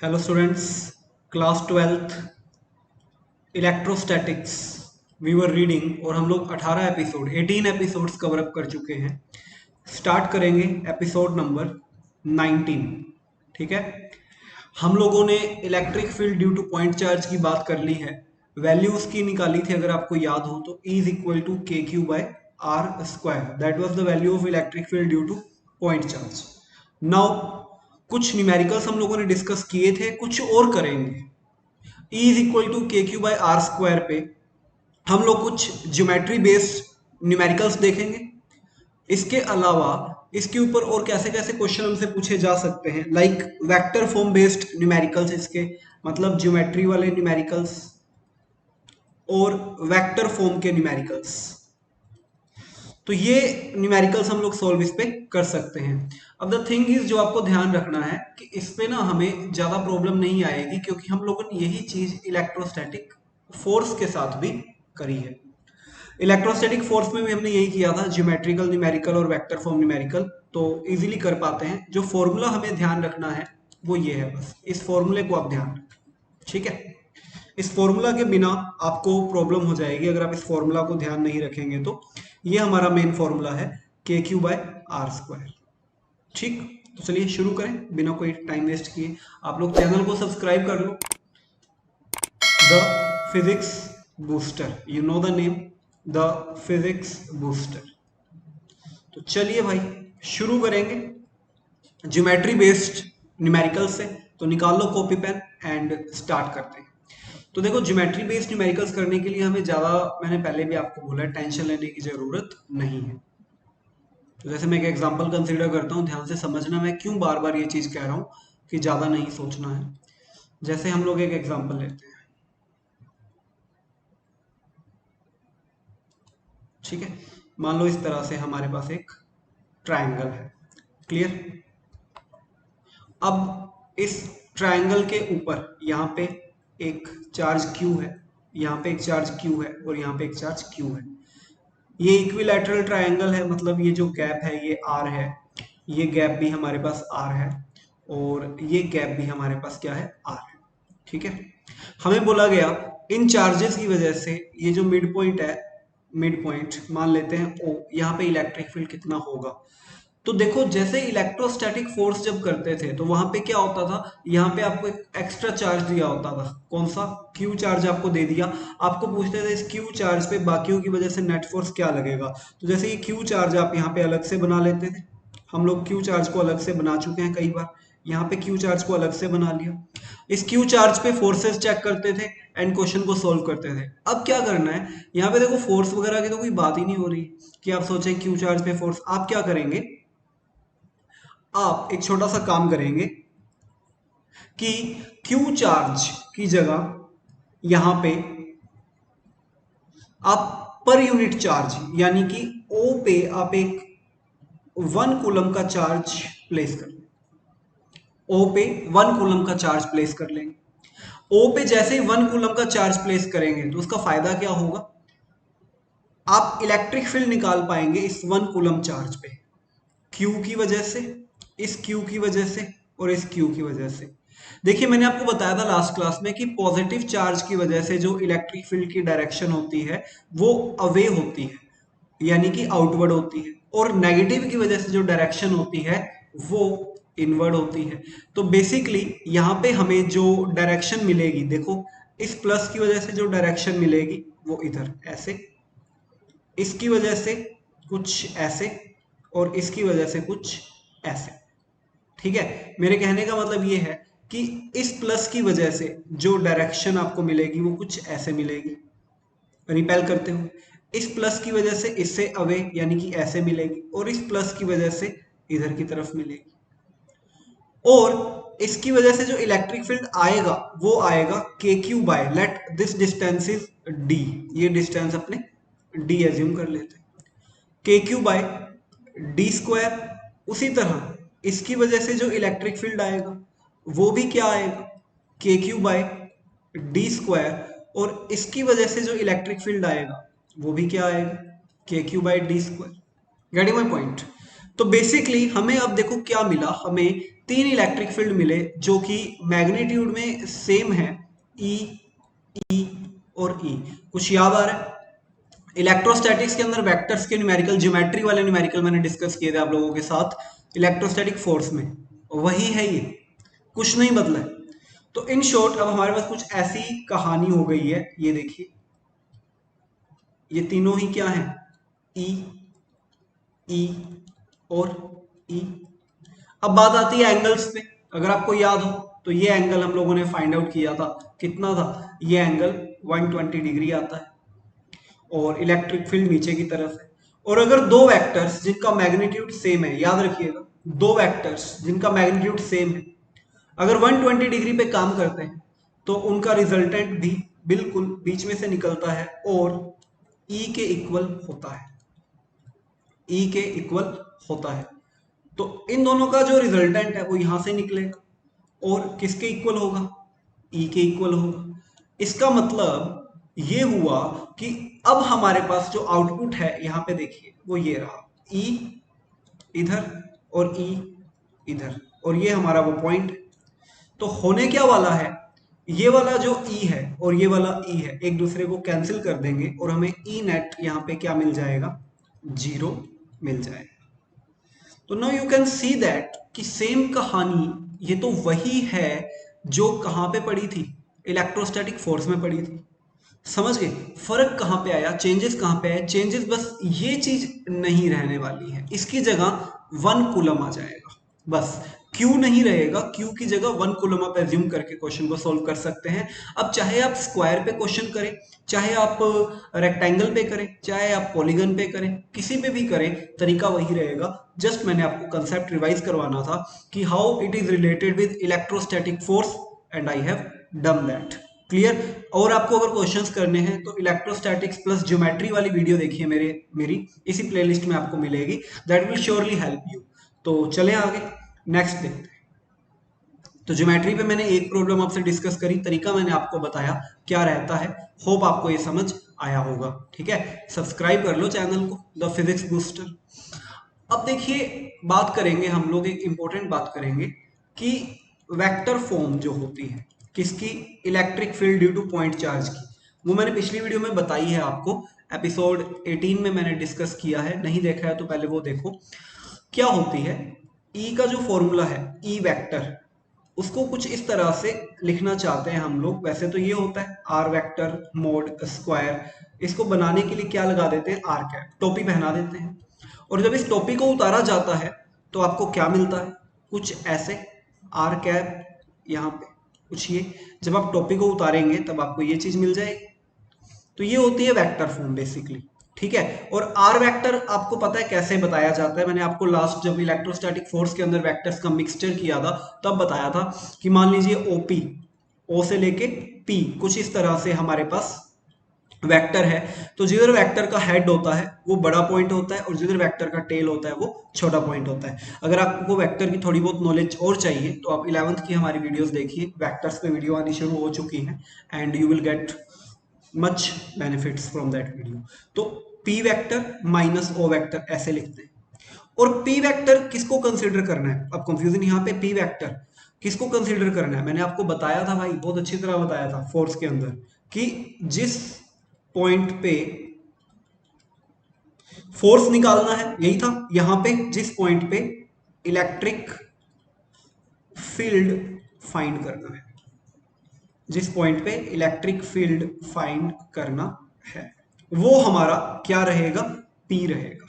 Hello students, class twelfth electrostatics we were reading और हम लोग 18 एपिसोड्स कवर अप कर चुके हैं। स्टार्ट करेंगे एपिसोड नंबर 19। ठीक है, हम लोगों ने electric field due to point charge की बात कर ली है। वैल्यू उसकी निकाली थी, अगर आपको याद हो तो E is equal to k q by r square. That was the value of electric field due to point charge. Now कुछ न्यूमेरिकल्स हम लोगों ने डिस्कस किए थे, कुछ और करेंगे। E is equal to k q by r square पे हम लोग कुछ ज्योमेट्री बेस्ड न्यूमेरिकल्स देखेंगे। इसके अलावा इसके ऊपर और कैसे कैसे क्वेश्चन हमसे पूछे जा सकते हैं, like vector form based numericals, इसके मतलब ज्योमेट्री वाले न्यूमेरिकल्स और वेक्टर फॉर्म के न्यूमेरिकल्स। तो ये न्यूमेरिकल्स हम लोग सॉल्व इस पे कर सकते हैं। अब द थिंग इज, जो आपको ध्यान रखना है कि इस पे ना हमें ज्यादा प्रॉब्लम नहीं आएगी, क्योंकि हम लोगों ने यही चीज इलेक्ट्रोस्टैटिक फोर्स के साथ भी करी है। इलेक्ट्रोस्टैटिक फोर्स में भी हमने यही किया था, ज्योमेट्रिकल न्यूमेरिकल और वेक्टर फॉर्म न्यूमेरिकल, तो इजीली कर पाते हैं। जो फॉर्मूला हमें ध्यान रखना है वो ये है, बस इस फॉर्मूले को आप ध्यान रखें। ठीक है, इस फॉर्मूला के बिना आपको प्रॉब्लम हो जाएगी अगर आप इस फॉर्मूला को ध्यान नहीं रखेंगे तो। ये हमारा मेन फॉर्मूला है के क्यू बाय आर स्क्वायर। ठीक, तो चलिए शुरू करें बिना कोई टाइम वेस्ट किए। आप लोग चैनल को सब्सक्राइब कर लो, the physics booster, you know the name, the physics booster. तो चलिए भाई शुरू करेंगे ज्योमेट्री बेस्ड न्यूमेरिकल से। तो निकाल लो कॉपी पेन एंड स्टार्ट करते हैं। तो देखो, ज्योमेट्री बेस्ड न्यूमेरिकल्स करने के लिए हमें ज़्यादा, मैंने पहले भी आपको बोला है, टेंशन लेने की ज़रूरत नहीं है। तो जैसे मैं एक एग्जांपल कंसीडर करता हूँ, ध्यान से समझना मैं क्यों बार बार ये चीज़ कह रहा हूँ कि ज़्यादा नहीं सोचना है। जैसे हम लोग एक एग्जांपल लेते हैं। ठीक है, मान लो इस तरह से हमारे पास एक ट्राइंगल है। क्लियर? अब इस ट्राइंगल के ऊपर यहाँ पे एक चार्ज Q है, यहाँ पे एक चार्ज Q है और यहाँ पे एक चार्ज Q है। ये इक्विलैटरल ट्रायंगल है, मतलब ये जो गैप है ये R है, ये गैप भी हमारे पास R है और ये गैप भी हमारे पास क्या है, R है। ठीक है, हमें बोला गया इन चार्जेस की वजह से ये जो मिड पॉइंट है, मिड पॉइंट मान लेते हैं O, यहाँ पे इलेक्ट्रिक फील्ड कितना होगा। तो देखो, जैसे इलेक्ट्रोस्टैटिक फोर्स जब करते थे तो वहां पे क्या होता था, यहाँ पे आपको एक एक्स्ट्रा चार्ज दिया होता था। कौन सा? क्यू चार्ज आपको दे दिया। आपको पूछते थे इस क्यू चार्ज पे बाकियों की वजह से नेट फोर्स क्या लगेगा। तो जैसे ये क्यू चार्ज आप यहाँ पे अलग से बना लेते थे, हम लोग क्यू चार्ज को अलग से बना चुके हैं कई बार। यहाँ पे क्यू चार्ज को अलग से बना लिया, इस क्यू चार्ज पे फोर्सेस चेक करते थे एंड क्वेश्चन को सोल्व करते थे। अब क्या करना है, यहाँ पे देखो फोर्स वगैरह की तो कोई बात ही नहीं हो रही कि आप सोचें क्यू चार्ज पे फोर्स। आप क्या करेंगे, आप एक छोटा सा काम करेंगे कि क्यू चार्ज की जगह यहां पे आप पर यूनिट चार्ज, यानी कि ओ पे आप एक 1 कूलम का चार्ज प्लेस कर लें। ओ पे 1 कूलम का चार्ज प्लेस कर लेंगे। ओ पे जैसे ही 1 कूलम का चार्ज प्लेस करेंगे तो उसका फायदा क्या होगा, आप इलेक्ट्रिक फील्ड निकाल पाएंगे इस 1 कूलम चार्ज पे, क्यू की वजह से, इस क्यू की वजह से और इस क्यू की वजह से। देखिए, मैंने आपको बताया था लास्ट क्लास में कि पॉजिटिव चार्ज की वजह से जो इलेक्ट्रिक फील्ड की डायरेक्शन होती है वो अवे होती है, यानी कि आउटवर्ड होती है, और नेगेटिव की वजह से जो डायरेक्शन होती है वो इनवर्ड होती है। तो बेसिकली यहाँ पे हमें जो डायरेक्शन मिलेगी, देखो इस प्लस की वजह से जो डायरेक्शन मिलेगी वो इधर ऐसे, इसकी वजह से कुछ ऐसे और इसकी वजह से कुछ ऐसे। ठीक है, मेरे कहने का मतलब ये है कि इस प्लस की वजह से जो डायरेक्शन आपको मिलेगी वो कुछ ऐसे मिलेगी रिपेल करते हुए, इस प्लस की वजह से इससे अवे यानी कि ऐसे मिलेगी, और इस प्लस की वजह से इधर की तरफ मिलेगी। और इसकी वजह से जो इलेक्ट्रिक फील्ड आएगा वो आएगा k q by, let this distance is d, ये डिस्टेंस अपने डी एज्यूम कर लेते हैं, के क्यू बाय डी स्क्वायर। उसी तरह इसकी वजह से जो इलेक्ट्रिक फील्ड आएगा वो भी क्या आएगा, k q by d square, और इसकी वजह से जो इलेक्ट्रिक फील्ड आएगा वो भी क्या आएगा, k q by d square. Getting my point? तो बेसिकली हमें अब देखो क्या मिला, हमें तीन इलेक्ट्रिक फील्ड मिले जो कि मैग्नीट्यूड में सेम है, ई, ई और ई। कुछ याद आ रहा है? इलेक्ट्रोस्टैटिक्स के अंदर वेक्टर्स के न्यूमेरिकल, ज्योमेट्री वाले न्यूमेरिकल मैंने डिस्कस किए थे आप लोगों के साथ इलेक्ट्रोस्टैटिक फोर्स में, वही है ये, कुछ नहीं बदला है। तो इन शॉर्ट अब हमारे पास कुछ ऐसी कहानी हो गई है, ये देखिए, ये तीनों ही क्या है, ई, ई और ई। अब बात आती है एंगल्स पे। अगर आपको याद हो तो ये एंगल हम लोगों ने फाइंड आउट किया था, कितना था, ये एंगल 120 डिग्री आता है और इलेक्ट्रिक फील्ड नीचे की तरफ है। और अगर दो वेक्टर्स जिनका मैग्नीट्यूड सेम है, याद रखिएगा, दो वेक्टर्स जिनका मैग्नीट्यूड सेम है, अगर 120 डिग्री पे काम करते हैं तो उनका रिजल्टेंट भी बिल्कुल बीच में से निकलता है और ई के इक्वल होता है, ई के इक्वल होता है। तो इन दोनों का जो रिजल्टेंट है वो यहां से निकलेगा और किसके इक्वल होगा, ई के इक्वल होगा। इसका मतलब ये हुआ कि अब हमारे पास जो आउटपुट है यहां पे देखिए वो ये रहा, ई इधर और ई इधर, और ये हमारा वो पॉइंट। तो होने क्या वाला है, ये वाला जो ई है और ये वाला ई है एक दूसरे को कैंसिल कर देंगे और हमें ई नेट यहाँ पे क्या मिल जाएगा, जीरो मिल जाएगा। तो now you can see that कि सेम कहानी ये तो वही है जो कहाँ पे पड़ी थी, इलेक्ट्रोस्टैटिक फोर्स में पड़ी थी। समझ गए फर्क कहाँ पे आया, चेंजेस कहाँ पे आए, चेंजेस बस ये चीज नहीं रहने वाली है, इसकी जगह 1 कूलम आ जाएगा बस। क्यू नहीं रहेगा, क्यू की जगह 1 कूलम आप एज्यूम करके क्वेश्चन को सोल्व कर सकते हैं। अब चाहे आप स्क्वायर पे क्वेश्चन करें, चाहे आप रेक्टेंगल पे करें, चाहे आप पॉलीगन पे करें, किसी पे भी करें तरीका वही रहेगा। जस्ट मैंने आपको कंसेप्ट रिवाइज करवाना था कि how it is related with electrostatic force and I have done that. Clear? और आपको अगर क्वेश्चंस करने हैं तो इलेक्ट्रोस्टैटिक्स प्लस ज्योमेट्री वाली वीडियो देखिए मेरी इसी प्लेलिस्ट में आपको मिलेगी, that will surely help you. तो चले आगे, नेक्स्ट देखते हैं। तो ज्योमेट्री पे मैंने एक प्रॉब्लम आपसे डिस्कस करी, तरीका मैंने आपको बताया क्या रहता है, होप आपको ये समझ आया होगा। ठीक है, सब्सक्राइब कर लो चैनल को, द फिजिक्स बूस्टर। अब देखिए बात करेंगे हम लोग, एक इंपॉर्टेंट बात करेंगे कि वेक्टर फॉर्म जो होती है किसकी, electric field due to point charge की, वो मैंने पिछली वीडियो में बताई है आपको, एपिसोड 18 में मैंने डिस्कस किया है, नहीं देखा है तो पहले वो देखो। क्या होती है, ई का जो फॉर्मूला है, ई वेक्टर, उसको कुछ इस तरह से लिखना चाहते हैं हम लोग। वैसे तो ये होता है आर वेक्टर मोड स्क्वायर, इसको बनाने के लिए क्या लगा देते हैं, आर कैप, टोपी पहना देते हैं। और जब इस टोपी को उतारा जाता है तो आपको क्या मिलता है, कुछ ऐसे, आर कैप यहाँ पे कुछ ये, जब आप टोपी को उतारेंगे तब आपको ये चीज मिल जाएगी। तो ये होती है वेक्टर फॉर्म बेसिकली। ठीक है, और आर वेक्टर आपको पता है कैसे बताया जाता है, मैंने आपको लास्ट जब इलेक्ट्रोस्टैटिक फोर्स के अंदर वेक्टर्स का मिक्सचर किया था तब बताया था कि मान लीजिए ओपी, ओ से लेके पी, कुछ इस तरह से हमारे पास वेक्टर है। तो जिधर वेक्टर का हेड होता है वो बड़ा पॉइंट होता है और जिधर वेक्टर का टेल होता है वो छोटा पॉइंट होता है। अगर आपको वेक्टर की थोड़ी बहुत नॉलेज और चाहिए तो आप 11th की हमारी वीडियोस देखिए, वेक्टर्स पे वीडियो आनी शुरू हो चुकी है and you will get much benefits from that video. तो P vector minus O vector ऐसे लिखते हैं। और पी वेक्टर किसको कंसीडर करना है, अब कंफ्यूजन यहाँ पे, पी वेक्टर किसको कंसीडर करना है, मैंने आपको बताया था भाई, बहुत अच्छी तरह बताया था फोर्स के अंदर, कि जिस पॉइंट पे फोर्स निकालना है, यही था, यहां पे जिस पॉइंट पे इलेक्ट्रिक फील्ड फाइंड करना है, जिस पॉइंट पे इलेक्ट्रिक फील्ड फाइंड करना है वो हमारा क्या रहेगा, पी रहेगा।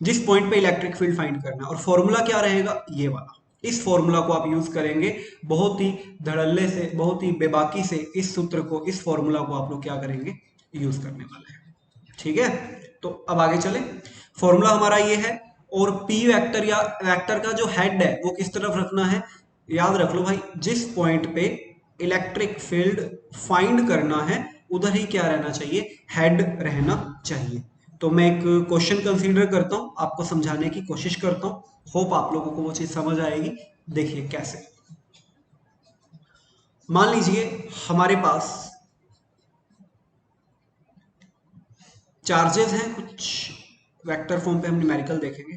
जिस पॉइंट पे इलेक्ट्रिक फील्ड फाइंड करना है, और फॉर्मूला क्या रहेगा, ये वाला। इस फॉर्मूला को आप यूज करेंगे बहुत ही धड़ल्ले से, बहुत ही बेबाकी से, इस सूत्र को, इस फॉर्मूला को आप लोग क्या करेंगे, यूज करने वाले हैं। ठीक है, तो अब आगे चले, फॉर्मूला हमारा ये है। और पी वेक्टर या वेक्टर का जो हेड है वो किस तरफ रखना है, याद रख लो भाई, जिस पॉइंट पे इलेक्ट्रिक फील्ड फाइंड करना है उधर ही क्या रहना चाहिए, हेड रहना चाहिए। तो मैं एक क्वेश्चन कंसीडर करता हूं, आपको समझाने की कोशिश करता हूं, होप आप लोगों को वो चीज समझ आएगी। देखिए कैसे, मान लीजिए हमारे पास चार्जेस हैं कुछ, वेक्टर फॉर्म पे हम न्यूमेरिकल देखेंगे।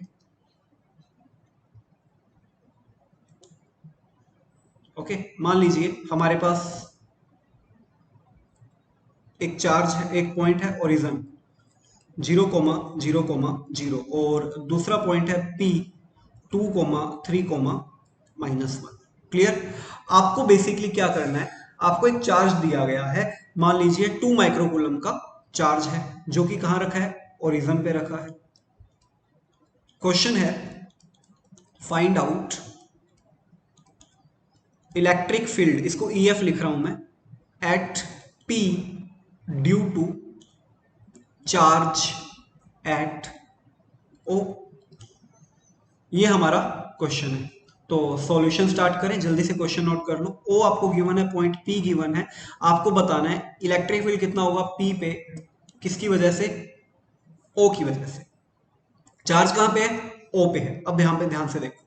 ओके, मान लीजिए हमारे पास एक चार्ज है, एक पॉइंट है ओरिजन 0,0,0 और दूसरा पॉइंट है P 2,3,-1। क्लियर? आपको बेसिकली क्या करना है, आपको एक चार्ज दिया गया है, मान लीजिए 2 माइक्रोकूलम का चार्ज है, जो कि कहां रखा है, ओरिजन पे रखा है। क्वेश्चन है फाइंड आउट इलेक्ट्रिक फील्ड, इसको EF लिख रहा हूं मैं, at P due to charge at O। ये हमारा क्वेश्चन है। तो सॉल्यूशन स्टार्ट करें, जल्दी से क्वेश्चन नोट कर लो। O आपको गिवन है, पॉइंट P गिवन है, आपको बताना है इलेक्ट्रिक फील्ड कितना होगा P पे, किसकी वजह से, O की वजह से। चार्ज कहां पे है, O पे है। अब यहाँ पे ध्यान से देखो,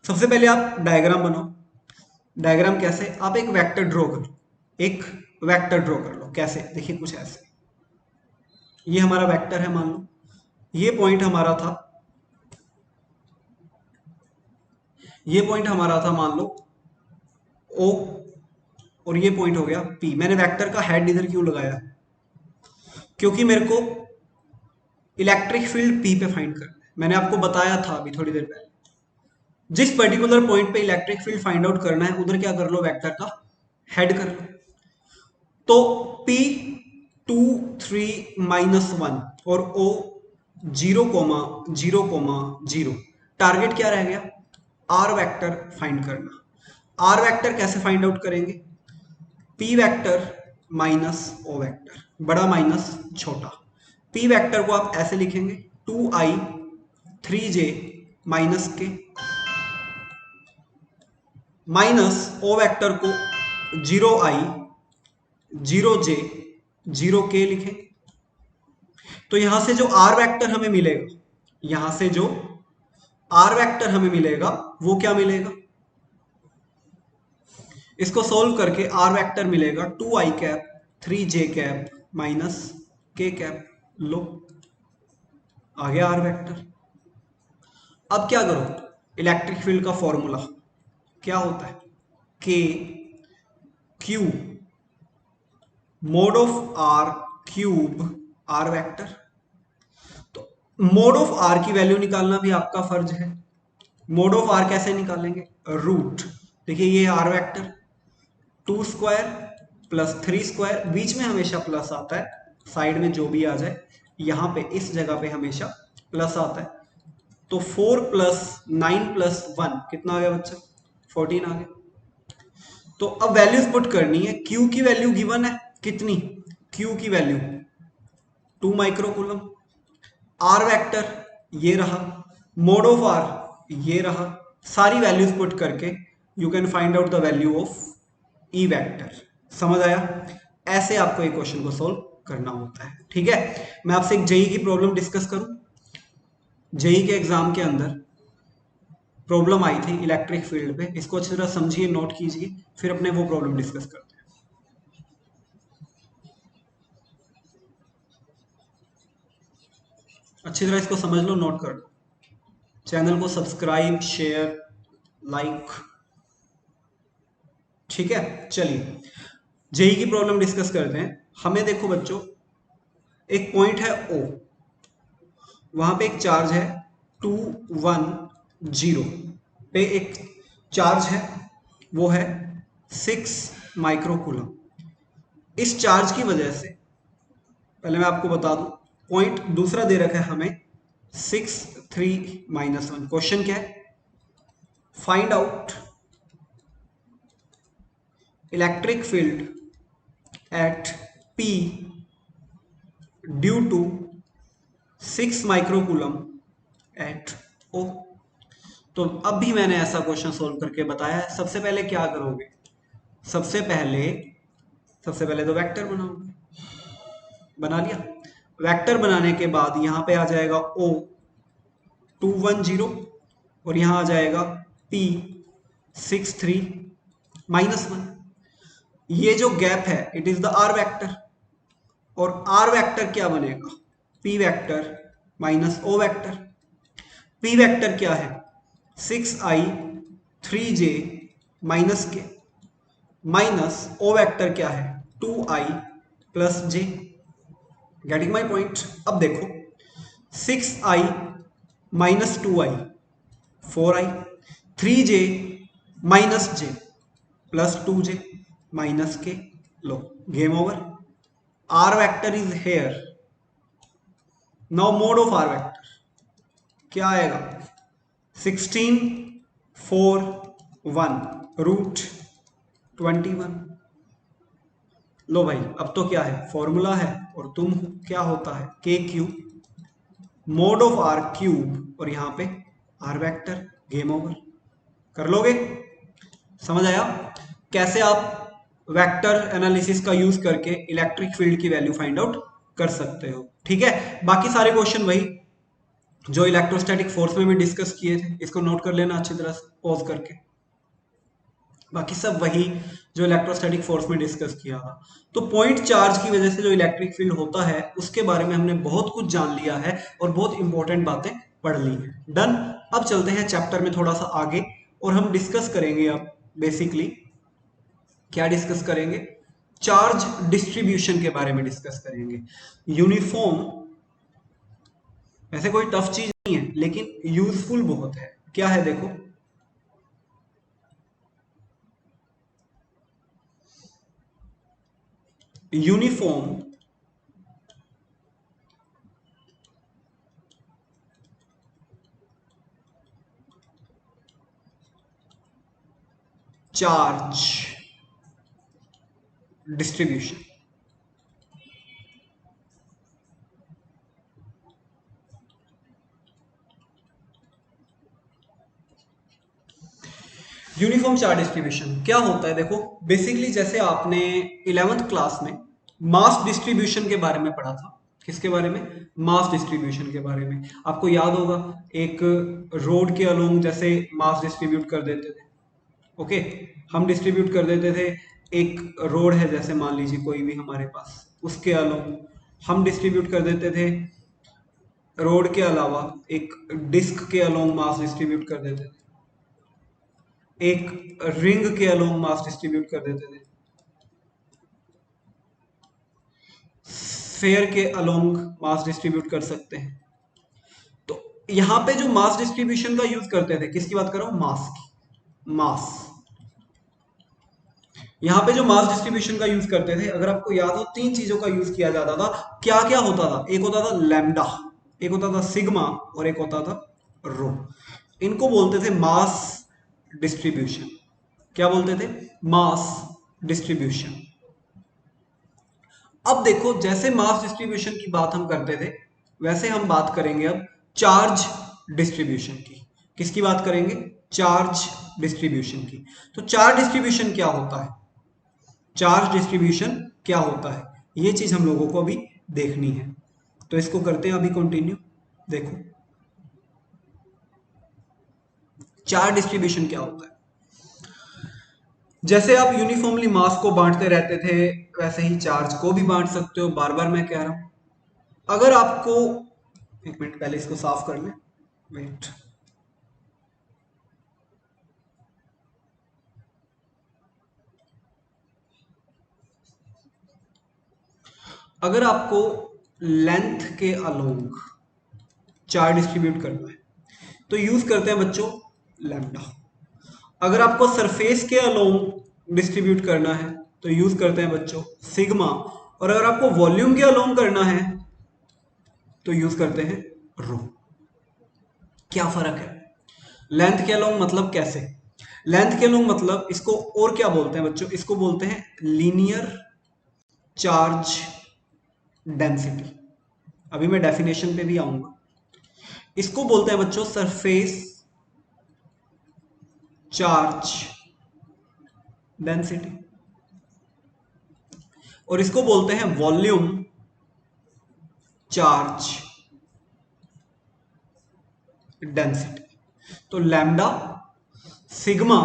सबसे पहले आप डायग्राम बनाओ। डायग्राम कैसे, आप एक वेक्टर ड्रॉ कर लो, एक वेक्टर ड्रॉ कर लो। कैसे, देखिए कुछ ऐसे, ये हमारा वेक्टर है, मान लो ये पॉइंट हमारा था, ये पॉइंट हमारा था मान लो O, और ये पॉइंट हो गया P। मैंने वेक्टर का हेड इधर क्यों लगाया, क्योंकि मेरे को इलेक्ट्रिक फील्ड P पे फाइंड करना है। मैंने आपको बताया था अभी थोड़ी देर पहले, जिस पर्टिकुलर पॉइंट पे इलेक्ट्रिक फील्ड फाइंड आउट करना है, उधर क्या कर लो, वेक्टर का हेड कर लो। तो P 2,3,-1 और O 0,0,0। टारगेट क्या रह गया, R वेक्टर फाइंड करना। R वेक्टर कैसे फाइंड आउट करेंगे, P vector minus O vector, बड़ा माइनस छोटा। P वेक्टर को आप ऐसे लिखेंगे 2i 3j माइनस के, माइनस O वेक्टर को 0i 0j 0k लिखें। तो यहां से जो R वेक्टर हमें मिलेगा, यहां से जो R वेक्टर हमें मिलेगा वो क्या मिलेगा, इसको सोल्व करके R वेक्टर मिलेगा 2i cap 3j cap minus k cap. लो, आ गया R वेक्टर। अब क्या करो, इलेक्ट्रिक फील्ड का फॉर्मूला क्या होता है, K Q mode of R cube R vector. तो मोड ऑफ R की वैल्यू निकालना भी आपका फर्ज है। मोड ऑफ R कैसे निकालेंगे, रूट, देखिए ये R vector 2 square plus 3 square, बीच में हमेशा प्लस आता है, साइड में जो भी आ जाए, यहां पे इस जगह पे हमेशा प्लस आता है। तो 4 प्लस 9 प्लस 1 कितना आ गया बच्चा, 14 आ गया। तो अब वैल्यूज पुट करनी है। Q की वैल्यू गिवन है कितनी, Q की वैल्यू 2 माइक्रोकूलम। R वेक्टर ये रहा, मोड ऑफ R ये रहा, सारी वैल्यूज पुट करके you can find out the value of E vector. समझ आया? ऐसे आपको एक क्वेश्चन को सोल्व करना होता है। ठीक है, मैं आपसे एक जेई की प्रॉब्लम डिस्कस करूं। जेई के एग्जाम के अंदर प्रॉब्लम आई थी इलेक्ट्रिक फील्ड पे, इसको अच्छी तरह समझिए, नोट कीजिए, फिर अपने वो प्रॉब्लम डिस्कस करते हैं। अच्छी तरह इसको समझ लो, नोट कर लो, चैनल को सब्सक्राइब शेयर लाइक। ठीक है, चलिए जेई की प्रॉब्लम डिस्कस करते हैं। हमें देखो बच्चों, एक पॉइंट है O, वहां पे एक चार्ज है 210 पे, एक चार्ज है वो है 6 माइक्रोकूलम। इस चार्ज की वजह से, पहले मैं आपको बता दूं, पॉइंट दूसरा दे रखा है हमें 6 3-1। क्वेश्चन क्या है, find out electric field at P due to 6 microcoulomb at O। तो अब भी मैंने ऐसा क्वेश्चन सोल्व करके बताया है। सबसे पहले क्या करोगे, सबसे पहले तो वेक्टर बनाओगे, बना लिया। वेक्टर बनाने के बाद यहां पे आ जाएगा O 210 और यहां आ जाएगा P 63-1। ये जो गैप है it is the R vector, और R वेक्टर क्या बनेगा, P vector minus O vector. P vector क्या है, 6i 3j माइनस के माइनस ओ वेक्टर क्या है 2i plus J. Getting my point. अब देखो 6i minus 2i 4i 3j minus J plus 2j minus K. लो game over. R vector is here. Now mod of R vector क्या आएगा 16 4 1 root 21। लो भाई अब तो क्या है फॉर्मूला है और तुम क्या होता है k cube mod of r cube और यहां पे आर वेक्टर। Game over. कर लोगे? समझ आया कैसे आप वेक्टर एनालिसिस का यूज करके इलेक्ट्रिक फील्ड की वैल्यू फाइंड आउट कर सकते हो। ठीक है, बाकी सारे क्वेश्चन वही जो इलेक्ट्रोस्टैटिक फोर्स में भी डिस्कस किए थे, इसको नोट कर लेना अच्छी तरह से पॉज करके। बाकी सब वही जो इलेक्ट्रोस्टैटिक फोर्स में डिस्कस किया था। तो पॉइंट चार्ज की वजह से जो इलेक्ट्रिक फील्ड होता है उसके बारे में हमने बहुत कुछ जान लिया है और बहुत इंपॉर्टेंट बातें पढ़ ली हैं। डन। अब चलते हैं चैप्टर में थोड़ा सा आगे और हम डिस्कस करेंगे अब बेसिकली क्या डिस्कस करेंगे चार्ज डिस्ट्रीब्यूशन के बारे में डिस्कस करेंगे। यूनिफॉर्म वैसे कोई टफ चीज नहीं है लेकिन यूजफुल बहुत है। क्या है देखो uniform charge distribution. Uniform charge distribution क्या होता है देखो बेसिकली जैसे आपने 11th क्लास में मास डिस्ट्रीब्यूशन के बारे में पढ़ा था। किसके बारे में? मास डिस्ट्रीब्यूशन के बारे में। आपको याद होगा एक रोड के अलोंग जैसे मास डिस्ट्रीब्यूट कर देते थे। ओके, हम डिस्ट्रीब्यूट कर देते थे। एक रोड है जैसे मान लीजिए कोई भी हमारे पास, उसके अलोंग हम डिस्ट्रीब्यूट कर देते थे। रोड के अलावा एक डिस्क के अलोंग मास डिस्ट्रीब्यूट कर देते थे। एक रिंग के अलोंग मास डिस्ट्रीब्यूट कर देते थे। स्फेयर के अलोंग मास डिस्ट्रीब्यूट कर सकते हैं। तो यहां पे जो मास डिस्ट्रीब्यूशन का यूज करते थे, किसकी बात कर रहा हूं? मास की। मास यहां पे जो मास डिस्ट्रीब्यूशन का यूज करते थे, अगर आपको याद हो तीन चीजों का यूज किया जाता था। क्या क्या होता था? एक होता था लैम्डा, एक होता था सिग्मा और एक होता था रो। इनको बोलते थे मास डिस्ट्रीब्यूशन। क्या बोलते थे? Mass distribution. अब देखो जैसे मास डिस्ट्रीब्यूशन की बात हम करते थे वैसे हम बात करेंगे अब चार्ज डिस्ट्रीब्यूशन की। किसकी बात करेंगे? चार्ज डिस्ट्रीब्यूशन की। तो चार्ज डिस्ट्रीब्यूशन क्या होता है? चार्ज डिस्ट्रीब्यूशन क्या होता है ये चीज हम लोगों को अभी देखनी है। तो इसको करते हैं अभी कंटिन्यू। देखो चार्ज डिस्ट्रीब्यूशन क्या होता है। जैसे आप यूनिफॉर्मली मास को बांटते रहते थे वैसे ही चार्ज को भी बांट सकते हो। बार बार मैं कह रहा हूं अगर आपको एक मिनट पहले इसको साफ कर लें। वेट। अगर आपको लेंथ के अलोंग चार्ज डिस्ट्रीब्यूट करना है तो यूज करते हैं बच्चों लैम्डा। अगर आपको सरफेस के अलोंग डिस्ट्रीब्यूट करना है तो यूज करते हैं बच्चों सिग्मा। और अगर आपको वॉल्यूम के अलोंग करना है तो यूज करते हैं रो। क्या फर्क है? लेंथ के अलोंग मतलब कैसे? लेंथ के अलोंग मतलब इसको और क्या बोलते हैं बच्चों? इसको बोलते हैं लीनियर चार्ज डेंसिटी। अभी मैं डेफिनेशन पे भी आऊंगा। इसको बोलते हैं बच्चों सरफेस चार्ज डेंसिटी और इसको बोलते हैं वॉल्यूम चार्ज डेंसिटी। तो लैम्डा, सिग्मा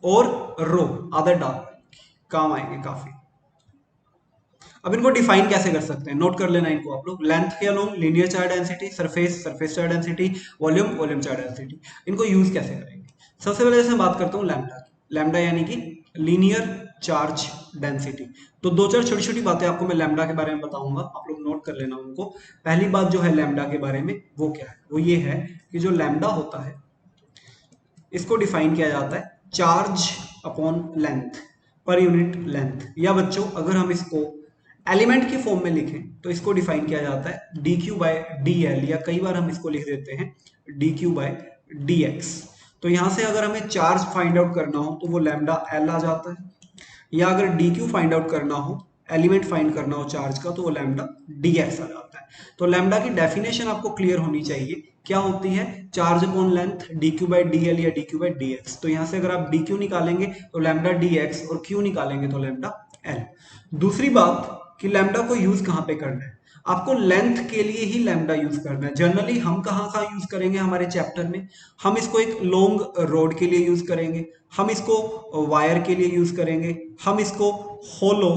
और रो आदर डाल काम आएंगे काफी। अब इनको डिफाइन कैसे कर सकते हैं नोट कर लेना इनको आप लोग। लेंथ के along linear charge density, surface surface charge density, volume volume charge density. इनको यूज कैसे करेंगे? सबसे पहले जैसे मैं बात करता हूँ लैम्डा की। लैम्डा यानी कि लीनियर चार्ज डेंसिटी। तो दो चार छोटी छोटी बातें आपको मैं लैम्डा के बारे में बताऊंगा, आप लोग नोट कर लेना उनको। पहली बात जो है लैम्डा के बारे में वो क्या है, वो ये है कि जो लैम्डा होता है इसको डिफाइन किया जाता है charge upon length per unit length, या बच्चों अगर हम इसको एलिमेंट की फॉर्म में लिखें तो इसको डिफाइन किया जाता है d Q by d L, या कई बार हम इसको लिख देते हैं d Q by d x. तो यहां से अगर हमें चार्ज फाइंड आउट करना हो तो वो लैम्डा एल आ जाता है, या अगर डी क्यू फाइंड आउट करना हो, एलिमेंट फाइंड करना हो चार्ज का, तो वो लैम्डा डी एक्स आ जाता है। तो लैम्डा की डेफिनेशन आपको क्लियर होनी चाहिए, क्या होती है, charge upon length D Q by D L या D Q by D x. तो यहां से अगर आप डी क्यू निकालेंगे तो लैम्डा डी एक्स, और क्यू निकालेंगे तो लैम्डा एल। दूसरी बात कि लैम्डा को यूज कहां पे करना है, आपको लेंथ के लिए ही लैम्डा यूज करना है। जनरली हम कहाँ कहाँ यूज करेंगे हमारे चैप्टर में, हम इसको एक लॉन्ग रोड के लिए यूज करेंगे, हम इसको वायर के लिए यूज करेंगे, हम इसको होलो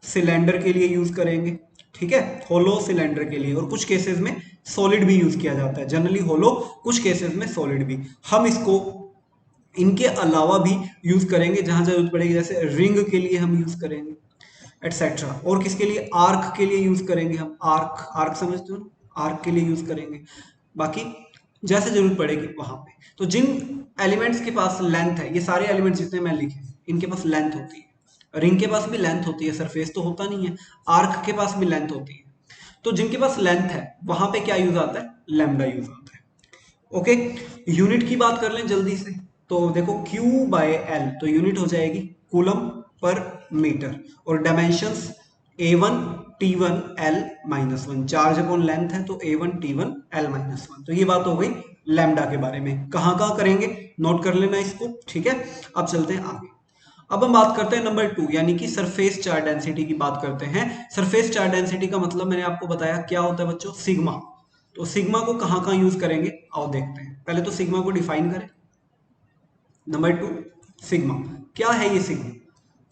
सिलेंडर के लिए यूज करेंगे, ठीक है, होलो सिलेंडर के लिए। और कुछ केसेस में सॉलिड भी यूज किया जाता है, जनरली होलो, कुछ केसेस में सॉलिड भी। हम इसको इनके अलावा भी यूज करेंगे जहां जरूरत पड़ेगी, जैसे रिंग के लिए हम यूज करेंगे एटसेट्रा। और किसके लिए, आर्क के लिए यूज करेंगे हम, आर्क, आर्क समझते हो ना, आर्क के लिए यूज करेंगे। बाकी जैसे जरूरत पड़ेगी वहां पे। तो जिन एलिमेंट्स के पास लेंथ है, ये सारे एलिमेंट्स जितने मैं लिखे इनके पास लेंथ होती है, रिंग के पास भी लेंथ होती है, सरफेस तो होता नहीं है, आर्क के पास भी लेंथ होती है। तो जिनके पास लेंथ है वहां पे क्या यूज आता है, लैम्डा यूज आता है। ओके, यूनिट की बात कर लें जल्दी से। तो देखो Q बाय एल, तो यूनिट हो जाएगी कूलम पर मीटर, और dimensions A1 T1 L -1, charge upon length है तो A1 T1 L -1। तो ये बात हो गई लैम्डा के बारे में। कहाँ कहाँ करेंगे नोट कर लेना इसको, ठीक है। अब चलते हैं आगे। अब हम बात करते हैं नंबर 2, यानी कि सरफेस चार्ज डेंसिटी की बात करते हैं। सरफेस चार्ज डेंसिटी का मतलब मैंने आपको बताया क्या होता है बच्चों, सिग्मा। तो सिग्मा को कहाँ कहाँ यूज करेंगे आओ देखते हैं। पहले तो सिग्मा को डिफाइन करें। नंबर 2, सिग्मा क्या है, ये सिग्मा,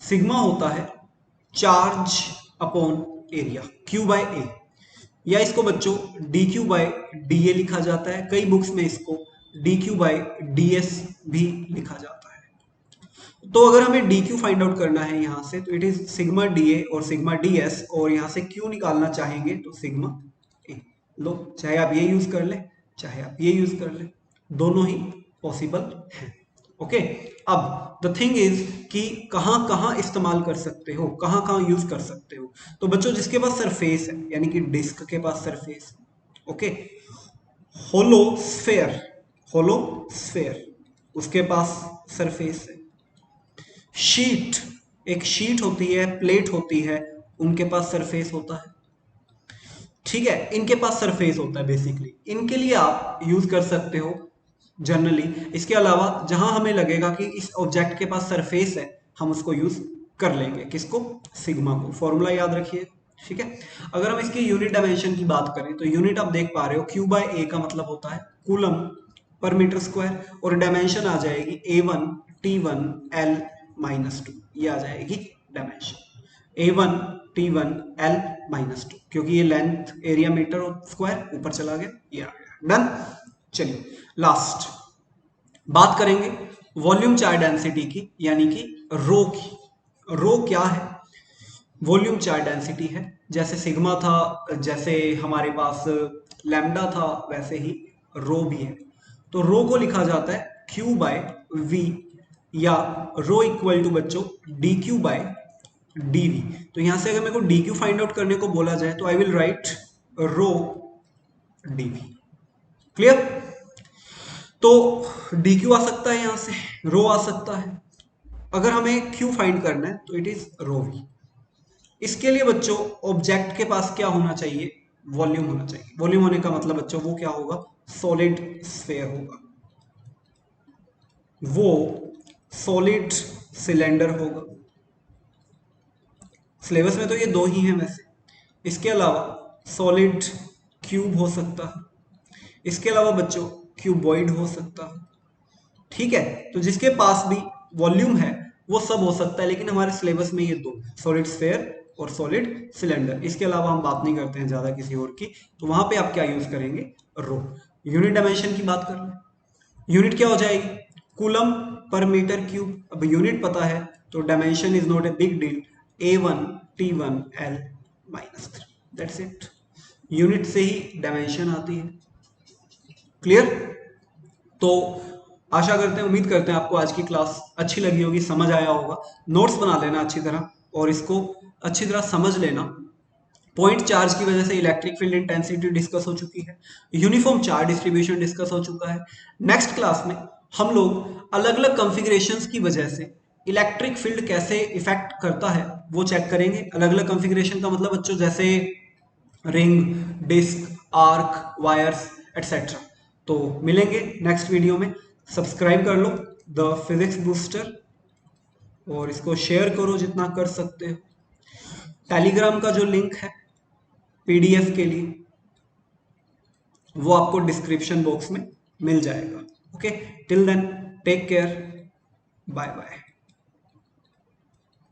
सिग्मा होता है charge upon area, Q by A, या इसको बच्चों D Q by D A लिखा जाता है, कई बुक्स में इसको D Q by D S भी लिखा जाता है। तो अगर हमें डी क्यू फाइंड आउट करना है यहां से, तो it is sigma D A और सिग्मा डी एस, और यहां से क्यू निकालना चाहेंगे तो सिग्मा ए। लो, चाहे आप ये यूज कर ले चाहे आप ये यूज कर ले, दोनों ही पॉसिबल है। ओके, अब द थिंग इज कि कहां कहां इस्तेमाल कर सकते हो, कहां कहां यूज कर सकते हो। तो बच्चों जिसके पास सरफेस है, यानी कि डिस्क के पास surface, okay, hollow sphere, hollow sphere उसके पास सरफेस है। शीट, एक शीट होती है, प्लेट होती है, उनके पास सरफेस होता है, ठीक है, इनके पास सरफेस होता है बेसिकली, इनके लिए आप यूज कर सकते हो जनरली। इसके अलावा जहां हमें लगेगा कि इस ऑब्जेक्ट के पास सरफेस है, हम उसको यूज कर लेंगे, किसको, सिग्मा को। फॉर्मूला याद रखिए, ठीक है। अगर हम इसकी यूनिट डायमेंशन की बात करें तो यूनिट आप देख पा रहे हो, क्यू बाय ए का मतलब होता है कूलम पर मीटर स्क्वायर, और डायमेंशन आ जाएगी A1 T1 L -2, ये आ जाएगी डायमेंशन A1 T1 L -2, क्योंकि ये लेंथ एरिया मीटर और स्क्वायर ऊपर चला गया, ये आ गया। डन। चलिए लास्ट बात करेंगे वॉल्यूम चार्ज डेंसिटी की, यानी कि रो की। रो क्या है, वॉल्यूम चार्ज डेंसिटी है। जैसे सिग्मा था, जैसे हमारे पास लैम्डा था, वैसे ही रो भी है। तो रो को लिखा जाता है Q बाय V, या रो इक्वल टू बच्चों D Q by d v. तो यहां से अगर मेरे को डी क्यू फाइंड आउट करने को बोला जाए तो I will write rho d v. Clear. तो डी क्यू आ सकता है, यहां से रो आ सकता है। अगर हमें क्यू फाइंड करना है तो इट इज रो वी। इसके लिए बच्चों ऑब्जेक्ट के पास क्या होना चाहिए, वॉल्यूम होना चाहिए। वॉल्यूम होने का मतलब बच्चों वो क्या होगा, सॉलिड स्फीयर होगा, वो सॉलिड सिलेंडर होगा। सिलेबस में तो ये दो ही हैं वैसे, इसके अलावा सॉलिड क्यूब हो सकता है, इसके अलावा बच्चों क्यूबॉइड हो सकता है, ठीक है। तो जिसके पास भी वॉल्यूम है वो सब हो सकता है, लेकिन हमारे सिलेबस में ये दो, सॉलिड स्फीयर और सॉलिड सिलेंडर, इसके अलावा हम बात नहीं करते हैं ज्यादा किसी और की। तो वहां पे आप क्या यूज करेंगे, रो। यूनिट डायमेंशन की बात कर लें, यूनिट क्या हो जाएगी, कूलम पर मीटर क्यूब। अब यूनिट पता है तो dimension is not a big deal, A1 T1 L -3, that's it. Unit से ही डायमेंशन आती है। क्लियर? तो आशा करते हैं, उम्मीद करते हैं आपको आज की क्लास अच्छी लगी होगी, समझ आया होगा। नोट्स बना लेना अच्छी तरह और इसको अच्छी तरह समझ लेना। पॉइंट चार्ज की वजह से इलेक्ट्रिक फील्ड इंटेंसिटी डिस्कस हो चुकी है, यूनिफॉर्म चार्ज डिस्ट्रीब्यूशन डिस्कस हो चुका है। नेक्स्ट क्लास में हम लोग अलग अलग कॉन्फ़िगरेशंस की वजह से इलेक्ट्रिक फील्ड कैसे इफेक्ट करता है वो चेक करेंगे। अलग अलग कॉन्फ़िगरेशन का मतलब बच्चों जैसे ring, disc, arc, wires etcetera. तो मिलेंगे नेक्स्ट वीडियो में। सब्सक्राइब कर लो द फिजिक्स बूस्टर और इसको शेयर करो जितना कर सकते हो। टेलीग्राम का जो लिंक है PDF के लिए वो आपको डिस्क्रिप्शन बॉक्स में मिल जाएगा। Okay, till then take care, bye bye.